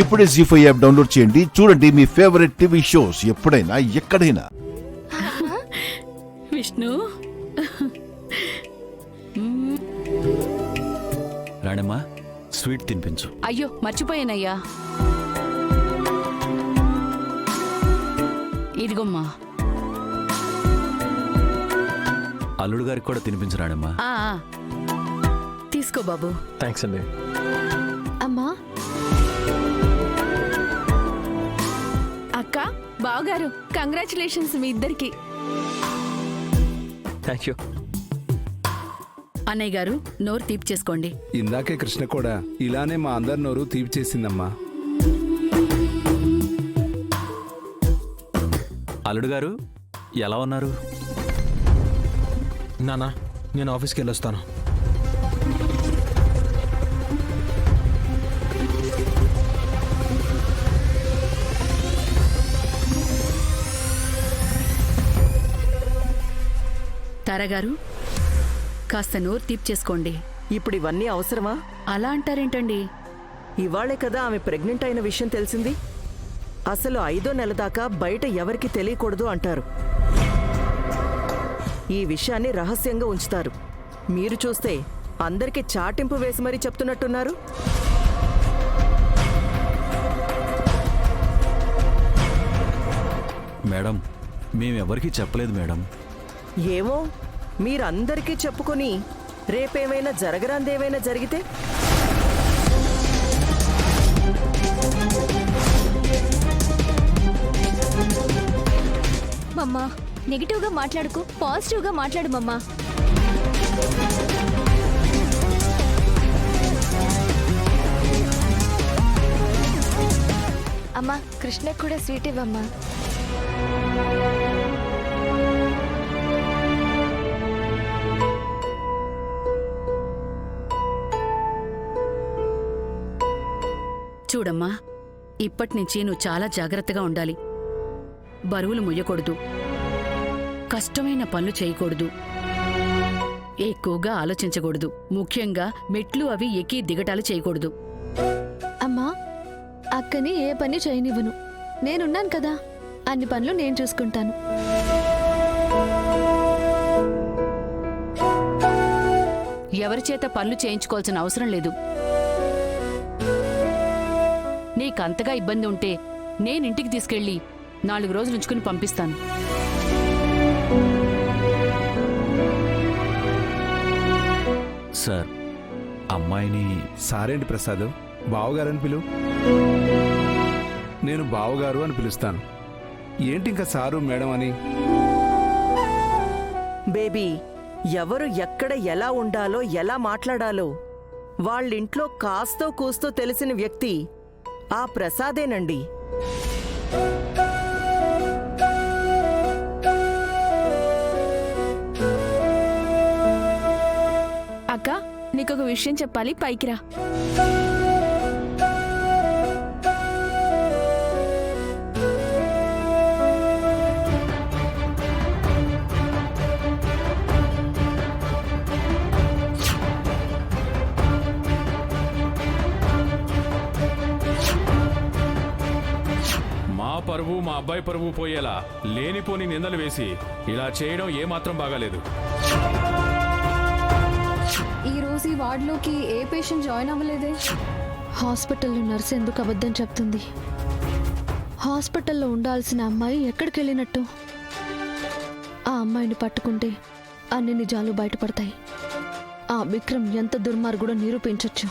ఇప్పుడే జీ5 app download చేయండి. చూడండి మీ ఫేవరెట్ టీవీ షోస్ ఎప్పుడైనా ఎక్కడైనా. విష్ణు రాణమ్మా, స్వీట్ తినిపించు. అయ్యో మర్చిపోయానయ్యా. ఇదిగోమ్మా. అల్లుడు గారికి కూడా తినిపించు రాణమ్మా. తీసుకో బాబు. థ్యాంక్స్ అండి. అమ్మా, అక్క, బావగారు, కంగ్రాచులేషన్స్ మీ ఇద్దరికి. Thank you. అన్నయ్య గారు, నోరు తీపి చేసుకోండి. ఇందాకే కృష్ణ కూడా ఇలానే మా అందరి నోరు తీపి చేసిందమ్మా. అల్లుడు గారు ఎలా ఉన్నారు? నానా, నేను ఆఫీస్కి వెళ్ళొస్తాను. తారాగారు, కాస్త నోరు తీపి చేసుకోండి. ఇప్పుడు ఇవన్నీ అవసరమా? అలా అంటారేంటండి? ఇవాళే కదా ఆమె ప్రెగ్నెంట్ అయిన విషయం తెలిసింది. అసలు 5వ నెల దాకా బయట ఎవరికి తెలియకూడదు అంటారు. ఈ విషయాన్ని రహస్యంగా ఉంచుతారు. మీరు చూస్తే అందరికీ చాటింపు వేసి మరీ చెప్తున్నట్టున్నారు. మేడం, మేమెవరికీ చెప్పలేదు మేడం. ఏమో, మీరందరికీ చెప్పుకొని రేపేమైనా జరగరాందేమైనా జరిగితే? మమ్మా, నెగిటివ్ గా మాట్లాడుకు, పాజిటివ్ గా మాట్లాడు మమ్మా. అమ్మా, కృష్ణకు కూడా స్వీట్ ఇవ్వమ్మా. చూడమ్మా, ఇప్పటినుంచి నువ్వు చాలా జాగ్రత్తగా ఉండాలి. బరువులు మొయ్యకూడదు, కష్టమైన పనులు చేయకూడదు, ఎక్కువగా ఆలోచించకూడదు, ముఖ్యంగా మెట్లు అవి ఎక్కి దిగటాలు చేయకూడదు. అమ్మా, అక్కని ఏ పని చేయనివ్వను. నేనున్నాను కదా, అన్ని పనులు నేను చూసుకుంటాను. ఎవరి చేత పనులు చేయించుకోవాల్సిన అవసరం లేదు. నీకంతగా ఇబ్బంది ఉంటే నేనింటికి తీసుకెళ్ళి 4 రోజులు ఉంచుకుని పంపిస్తాను. సార్, అమ్మాయిని సారేంటి ప్రసాద్, బావగారని పిలువు. నేను బావగారు అని పిలుస్తాను. ఏంటి ఇంకా సారు మేడం అని? బేబీ, ఎవరు ఎక్కడ ఎలా ఉండాలో ఎలా మాట్లాడాలో వాళ్ళింట్లో కాస్తో కూస్తో తెలిసిన వ్యక్తి ఆ ప్రసాదేనండి. అక్క, నీకొక విషయం చెప్పాలి, పైకి రా. మా పరువు, మా అబ్బాయి పరువు పోయేలా లేనిపోని నిందలు వేసి ఇలా చేయడం ఏమాత్రం బాగాలేదు. ఈ రోజు ఈ వార్డులోకి ఏ పేషెంట్ జాయిన్ అవ్వలేదే? హాస్పిటల్లో నర్స్ ఎందుకు అబద్ధం చెప్తుంది? హాస్పిటల్లో ఉండాల్సిన అమ్మాయి ఎక్కడికి వెళ్ళినట్టు? ఆ అమ్మాయిని పట్టుకుంటే అన్ని నిజాలు బయటపడతాయి. ఆ విక్రమ్ ఎంత దుర్మార్గుడో నిరూపించొచ్చు.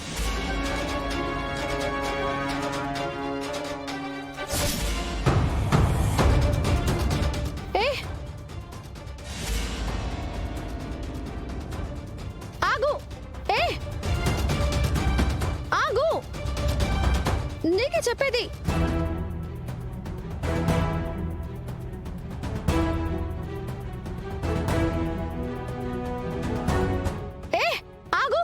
నీకే చెప్పేది. ఆగు.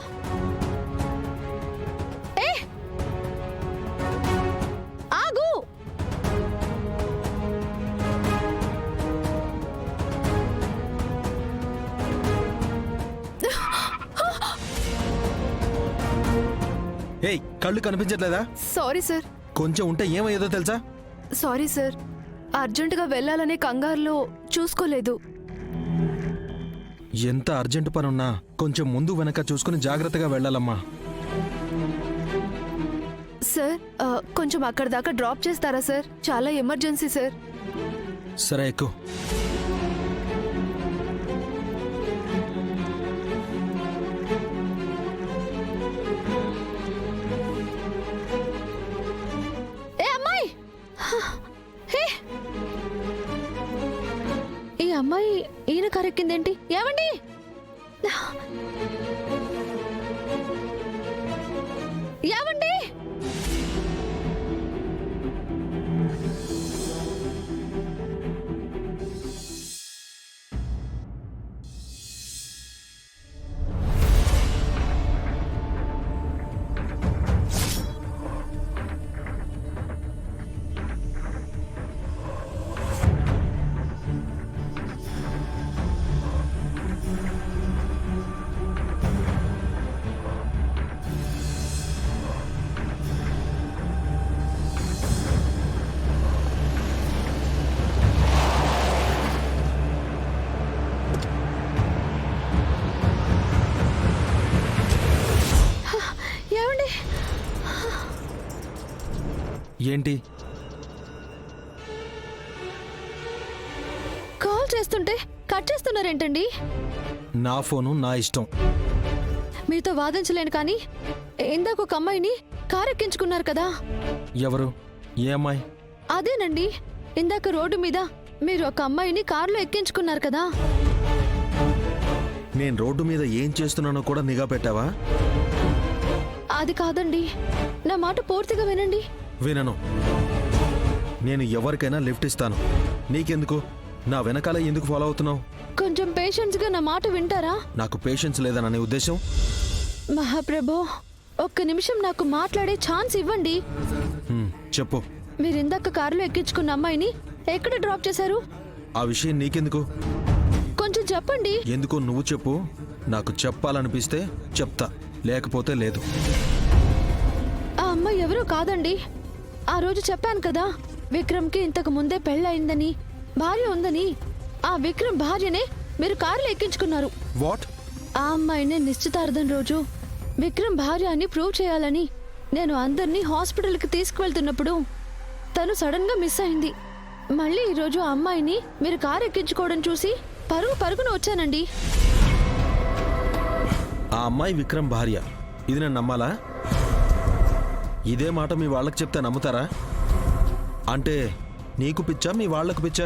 ఆగు. ఏయ్, కళ్ళు కనిపించట్లేదా? సారీ సార్, కొంచెం ఉంటే ఏమయ్యేదో తెలుసా? సారీ సార్, అర్జెంటుగా వెళ్ళాలనే కంగారులో చూసుకోలేదు. ఎంత అర్జెంట్ పనున్నా కొంచెం ముందు వెనక చూసుకుని జాగ్రత్తగా వెళ్ళాలమ్మా. సార్ కొంచెం అక్కడ దాకా డ్రాప్ చేస్తారా సార్? చాలా ఎమర్జెన్సీ సార్. సరే ఎక్కు. ఏ అమ్మాయి, హే! ఈ అమ్మాయి ఈయన కారెక్కిందేంటి? ఏమండి, ఏమండి? ఏమండి? ఏంటి? కాల్ చేస్తుంటే కట్ చేస్తున్నారేంటండి? నా ఫోను నా ఇష్టం. మీతో వాదించలేను కానీ ఇందాక ఒక అమ్మాయిని కారెక్కించుకున్నారు కదా. ఎవరు? ఏ అమ్మాయి? అదేనండి, ఇందాక రోడ్డు మీద మీరు ఒక అమ్మాయిని కారులో ఎక్కించుకున్నారు కదా. నేను రోడ్డు మీద ఏం చేస్తున్నానో కూడా నిఘా పెట్టావా? అది కాదండి, నా మాట పూర్తిగా వినండి. వినను. నేను ఎవరికైనా లిఫ్ట్ ఇస్తాను. నీకెందుకు? నా వెనకాల ఎందుకు ఫాలో అవుతున్నావు? కొంచెం పేషెన్స్గా నా మాట వింటారా? నాకు పేషెన్స్ లేదనే ఉద్దేశం? మహాప్రభు, ఒక్క నిమిషం నాకు మాట్లాడే ఛాన్స్ ఇవ్వండి. చెప్పు. మీరు ఇందాక కారులో ఎక్కించుకున్న అమ్మాయిని ఎక్కడ డ్రాప్ చేశారు? ఆ విషయం నీకెందుకు? కొంచెం చెప్పండి. ఎందుకు నువ్వు చెప్పు. నాకు చెప్పాలనిపిస్తే చెప్తా, లేకపోతే లేదు. ఆ అమ్మాయి ఎవరో కాదండి. ఆ రోజు చెప్పాను కదా, విక్రమ్కి ఇంతకు ముందే పెళ్ళయిందని, భార్య ఉందని. ఆ విక్రమ్ భార్యనే మీరు కారులో ఎక్కించుకున్నారు. వాట్? ఆ అమ్మాయినే నిశ్చితార్థం రోజు విక్రమ్ భార్య అని ప్రూవ్ చేయాలని నేను అందరినీ హాస్పిటల్కి తీసుకువెళ్తున్నప్పుడు తను సడన్ గా మిస్ అయింది. మళ్ళీ ఈరోజు ఆ అమ్మాయిని మీరు కారు ఎక్కించుకోవడం చూసి పరుగున వచ్చానండి. ఆ అమ్మాయి విక్రమ్ భార్య, ఇది నేను నమ్మాలా? ఇదే మాట మీ వాళ్ళకి చెప్తే నమ్ముతారా? అంటే నీకు పిచ్చా, మీ వాళ్లకు పిచ్చా?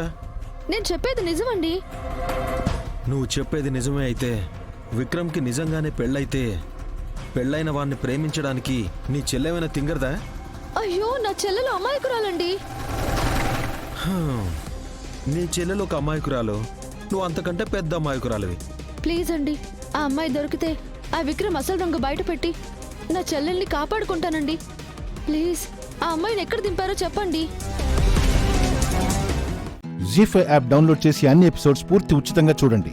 నేను చెప్పేది నిజమండి. నువ్వు చెప్పేది నిజమే అయితే, విక్రమ్కి నిజంగానే పెళ్ళైతే పెళ్ళైన వాడిని ప్రేమించడానికి నీ చెల్లెమైనా తింగరదా? అయ్యో, నా చెల్లెలు అమాయకురాలండి. నీ చెల్లెలు ఒక అమాయకురాలు, నువ్వు అంతకంటే పెద్ద అమాయకురాలివి. ప్లీజ్ అండి, ఆ అమ్మాయి దొరికితే ఆ విక్రమ్ అసలు రంగు బయట పెట్టి నా చెల్లెల్ని కాపాడుకుంటానండి. ప్లీజ్, ఆ అమ్మాయిని ఎక్కడ దింపారో చెప్పండి. జీ5 యాప్ డౌన్లోడ్ చేసి అన్ని ఎపిసోడ్స్ పూర్తి ఉచితంగా చూడండి.